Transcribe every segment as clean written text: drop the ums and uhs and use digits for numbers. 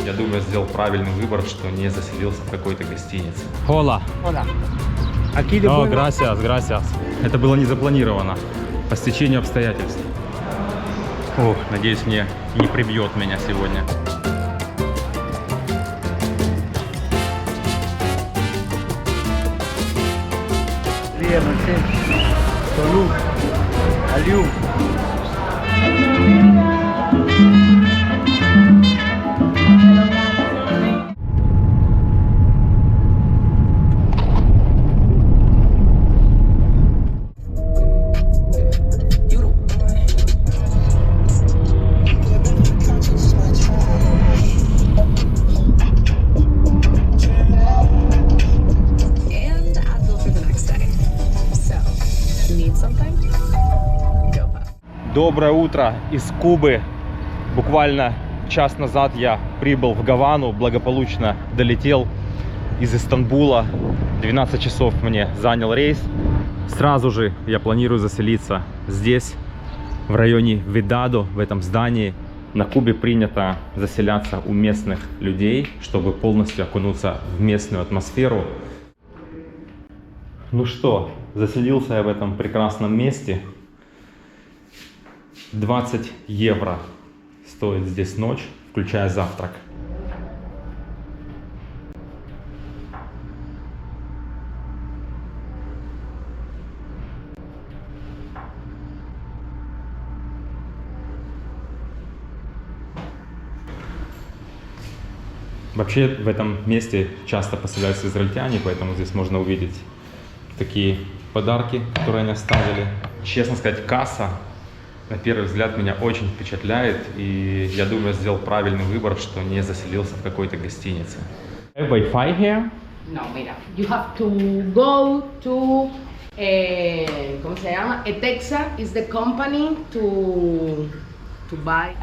я думаю, сделал правильный выбор, что не заселился в какой-то гостинице. Hola. Hola. Oh, gracias, gracias. Это было не запланировано. По стечению обстоятельств. Ох, надеюсь, мне не прибьет меня сегодня. Верно, Толу, Алю. Доброе утро из Кубы. Буквально час назад я прибыл в Гавану, благополучно долетел из Истанбула. 12 часов мне занял рейс. Сразу же я планирую заселиться здесь, в районе Видадо, в этом здании. На Кубе принято заселяться у местных людей, чтобы полностью окунуться в местную атмосферу. Ну что, заселился я в этом прекрасном месте. 20 евро стоит здесь ночь, включая завтрак. Вообще в этом месте часто поселяются израильтяне, поэтому здесь можно увидеть такие подарки, которые они оставили. Честно сказать, касса на первый взгляд меня очень впечатляет, и я думаю, я сделал правильный выбор, что не заселился в какой-то гостинице. Wi-Fi here? No, mira, you have to go to, ¿cómo se llama? Etexa is the company to buy.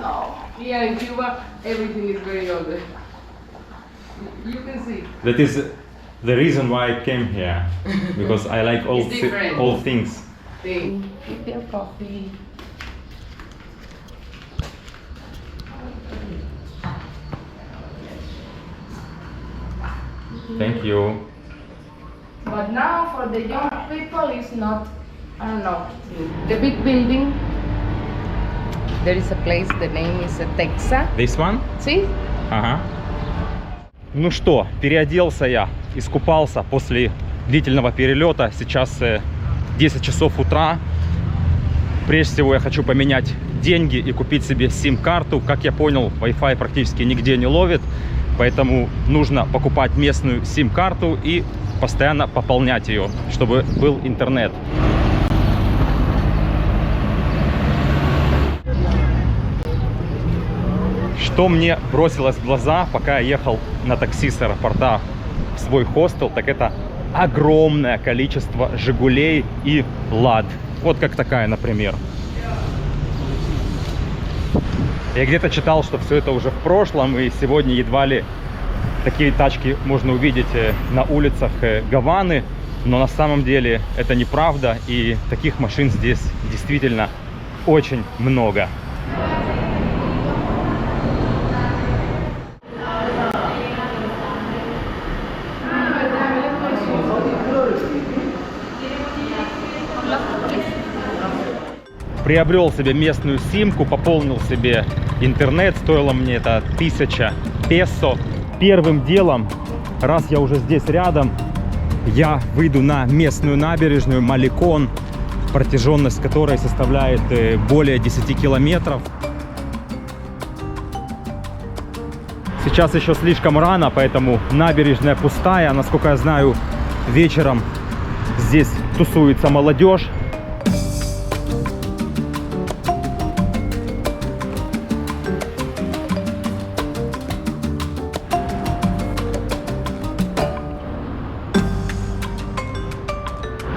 No, here in Cuba, everything is very old. You can see. That is the reason why I came here, because I like all things. Get their coffee. Thank you. But now for the young people, it's not, I don't know, the big building. There is a place, the name is Etexa. This one? See? Ага. Ну что, переоделся я, искупался после длительного перелета. Сейчас 10 часов утра. Прежде всего я хочу поменять деньги и купить себе сим-карту. Как я понял, Wi-Fi практически нигде не ловит, поэтому нужно покупать местную сим-карту и постоянно пополнять ее, чтобы был интернет. Что мне бросилось в глаза, пока я ехал на такси с аэропорта в свой хостел, так это огромное количество Жигулей и Лад. Вот как такая, например. Я где-то читал, что все это уже в прошлом, и сегодня едва ли такие тачки можно увидеть на улицах Гаваны, но на самом деле это неправда, и таких машин здесь действительно очень много. Приобрел себе местную симку, пополнил себе интернет, стоило мне это 1000 песо. Первым делом, раз я уже здесь рядом, я выйду на местную набережную Маликон, протяженность которой составляет более 10 километров. Сейчас еще слишком рано, поэтому набережная пустая. Насколько я знаю, вечером здесь тусуется молодежь.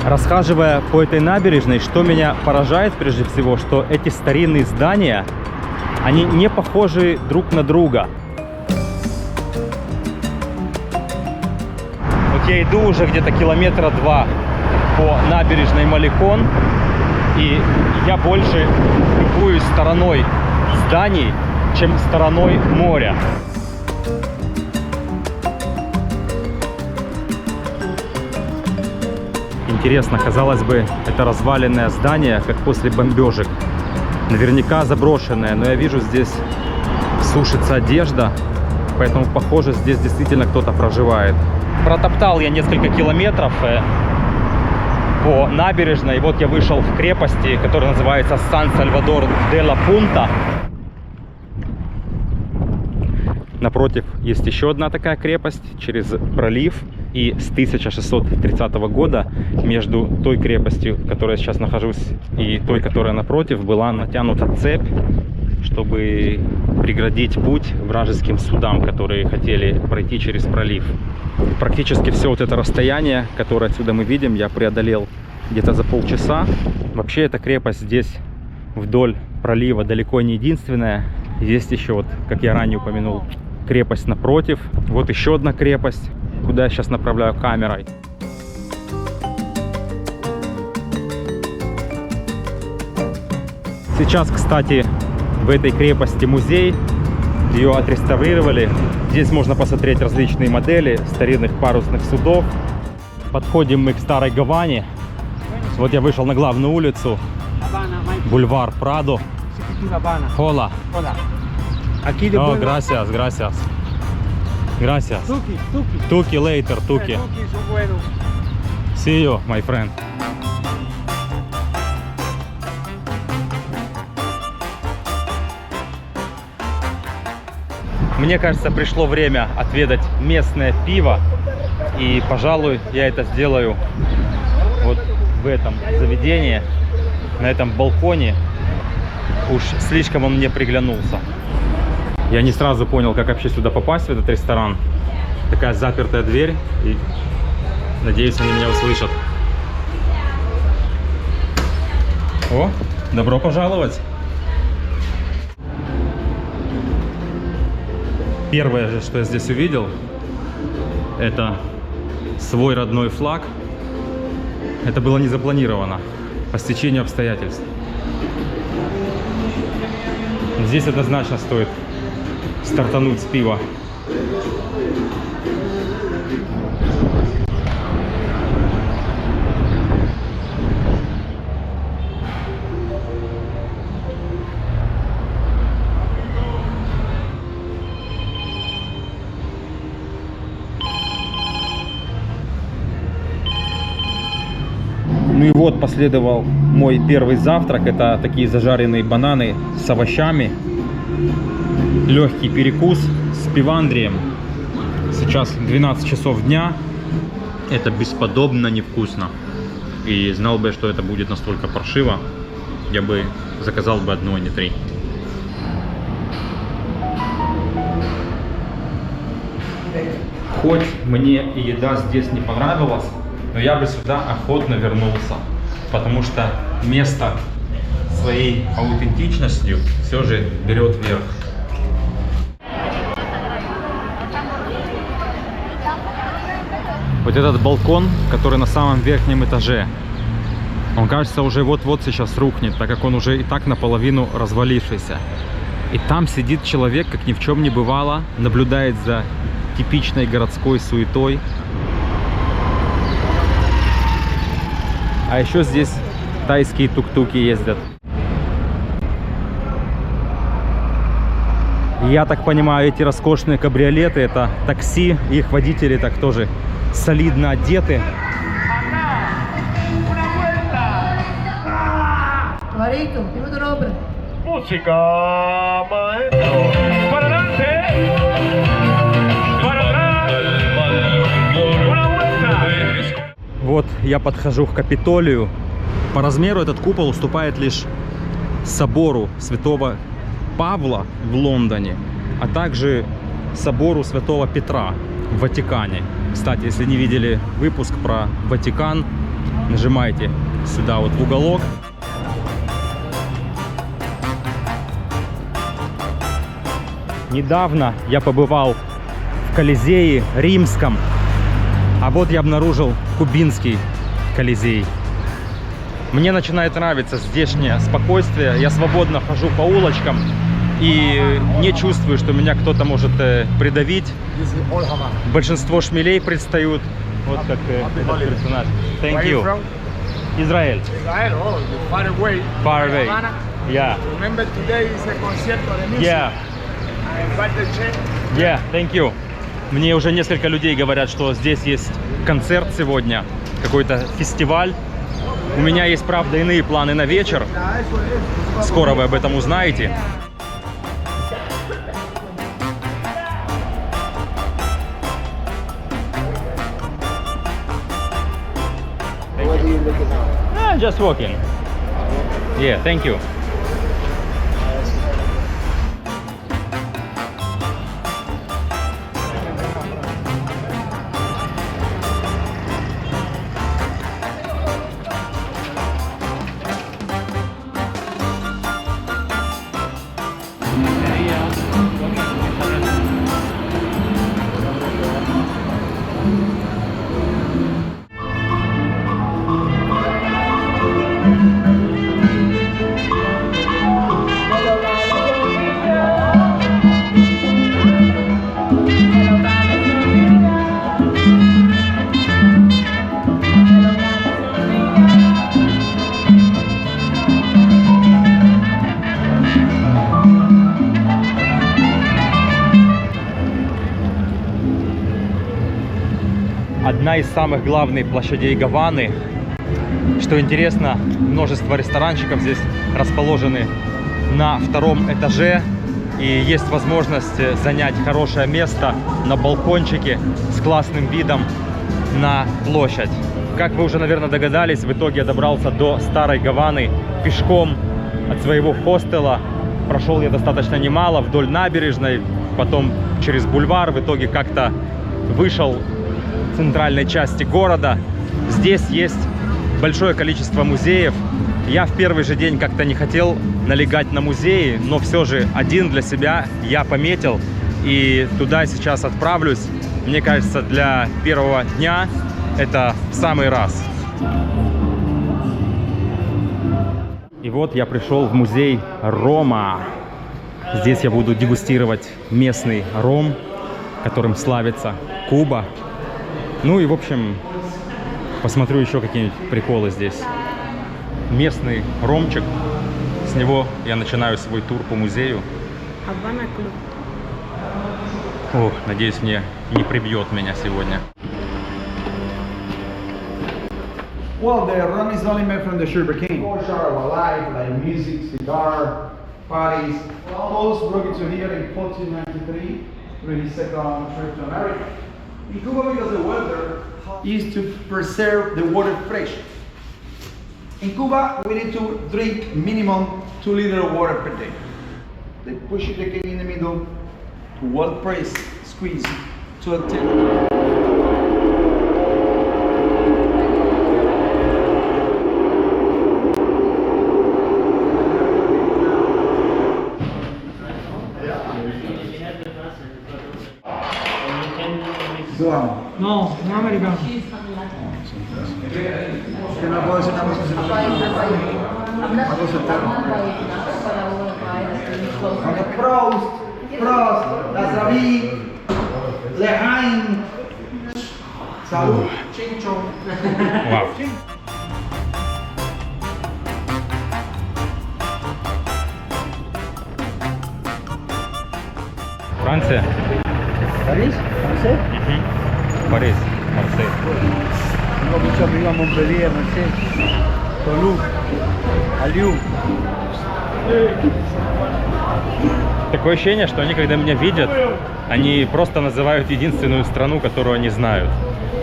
Расхаживая по этой набережной, что меня поражает прежде всего, что эти старинные здания, они не похожи друг на друга. Вот я иду уже где-то километра 2 по набережной Маликон, и я больше любуюсь стороной зданий, чем стороной моря. Интересно, казалось бы, это разваленное здание, как после бомбежек. Наверняка заброшенное, но я вижу, здесь сушится одежда, поэтому похоже, здесь действительно кто-то проживает. Протоптал я несколько километров по набережной, и вот я вышел в крепости, которая называется Сан-Сальвадор-де-ла-Пунта. Напротив есть еще одна такая крепость через пролив. И с 1630 года между той крепостью, в которой я сейчас нахожусь, и той, которая напротив, была натянута цепь, чтобы преградить путь вражеским судам, которые хотели пройти через пролив. Практически все вот это расстояние, которое отсюда мы видим, я преодолел где-то за полчаса. Вообще эта крепость здесь вдоль пролива далеко не единственная. Есть еще, вот, как я ранее упомянул, крепость напротив. Вот еще одна крепость, куда я сейчас направляю камерой. Сейчас, кстати, в этой крепости музей. Ее отреставрировали. Здесь можно посмотреть различные модели старинных парусных судов. Подходим мы к Старой Гаване. Вот я вышел на главную улицу. Бульвар Прадо. Hola. Aquí de Oh, gracias, gracias. Gracias. Tuki later, Tuki. See you, my friend. Мне кажется, пришло время отведать местное пиво. И, пожалуй, я это сделаю вот в этом заведении, на этом балконе. Уж слишком он мне приглянулся. Я не сразу понял, как вообще сюда попасть, в этот ресторан. Такая запертая дверь. И надеюсь, они меня услышат. О, добро пожаловать! Первое же, что я здесь увидел, это свой родной флаг. Это было не запланировано, по стечению обстоятельств. Здесь однозначно стоит стартануть с пива. Ну и вот последовал мой первый завтрак. Это такие зажаренные бананы с овощами. Легкий перекус с пивандрием. Сейчас 12 часов дня. Это бесподобно невкусно. И знал бы, что это будет настолько паршиво, я бы заказал бы одно, а не три. Хоть мне и еда здесь не понравилась, но я бы сюда охотно вернулся, потому что место своей аутентичностью все же берет верх. Вот этот балкон, который на самом верхнем этаже, он, кажется, уже вот-вот сейчас рухнет, так как он уже и так наполовину развалившийся. И там сидит человек, как ни в чем не бывало, наблюдает за типичной городской суетой. А еще здесь тайские тук-туки ездят. Я так понимаю, эти роскошные кабриолеты — это такси, их водители так тоже солидно одеты. Música, maestro. Para adelante. Para atrás. Una vuelta. Вот я подхожу к Капитолию. По размеру этот купол уступает лишь собору Святого Павла в Лондоне, а также собору Святого Петра в Ватикане. Кстати, если не видели выпуск про Ватикан, нажимайте сюда вот в уголок. Недавно я побывал в Колизее Римском, а вот я обнаружил Кубинский Колизей. Мне начинает нравиться здешнее спокойствие. Я свободно хожу по улочкам, и не чувствую, что меня кто-то может придавить. This is all Havana. Большинство шмелей предстают. Вот как этот персонаж. Thank Where are you you. from? Израиль. Israel. Oh, you're far away. Far away. Havana. Yeah. Remember today is a concierto de music. Yeah. I invite the chain. Yeah, thank you. Мне уже несколько людей говорят, что здесь есть концерт сегодня, какой-то фестиваль. У меня есть, правда, иные планы на вечер. Скоро вы об этом узнаете. Just walking. Yeah, thank you. Одна из самых главных площадей Гаваны. Что интересно, множество ресторанчиков здесь расположены на втором этаже. И есть возможность занять хорошее место на балкончике с классным видом на площадь. Как вы уже, наверное, догадались, в итоге я добрался до старой Гаваны пешком от своего хостела. Прошел я достаточно немало вдоль набережной, потом через бульвар. В итоге как-то вышел в центральной части города. Здесь есть большое количество музеев. Я в первый же день как-то не хотел налегать на музеи, но все же один для себя я пометил. И туда сейчас отправлюсь. Мне кажется, для первого дня это в самый раз. И вот я пришел в музей рома. Здесь я буду дегустировать местный ром, которым славится Куба. Ну и, в общем, посмотрю еще какие-нибудь приколы здесь. Местный ромчик. С него я начинаю свой тур по музею. О, надеюсь, мне не прибьет меня сегодня. Well, the rum is only made from the sugarcane. Culture of our life, like music, cigar, parties. Todos brought it to here in 1493 during his second trip to America. In Cuba, because the weather is to preserve the water fresh. In Cuba, we need to drink minimum 2 liters of water per day. They push the cane in the middle, to well press, squeeze to a tip. No, no americano. Que no puedo decir una cosa sin una cosa Prost, Prost, Lazaví, Lehaim, salud, chincho. Вау. Франция. París, Marseille. Париж, Марсель. Tengo muchos amigos en Montpellier, Marseille, Toulouse, Lyon. Такое ощущение, что они, когда меня видят, они просто называют единственную страну, которую они знают.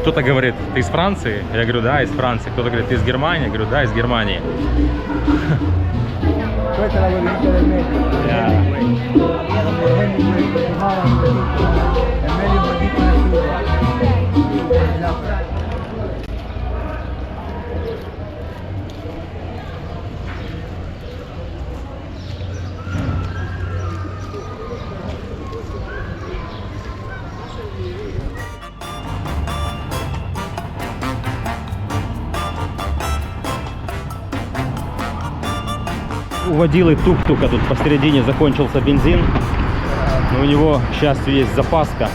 Кто-то говорит, ты из Франции? Я говорю, да, из Франции. Кто-то говорит, ты из Германии? Я говорю, да, из Германии. Suelta la bolita del medio. Ya. Donde Hemingway tomaba un poquito, en medio un poquito de Cuba. La Francia. У водилы тук-тука тут посередине закончился бензин. Но у него, к счастью, есть запаска.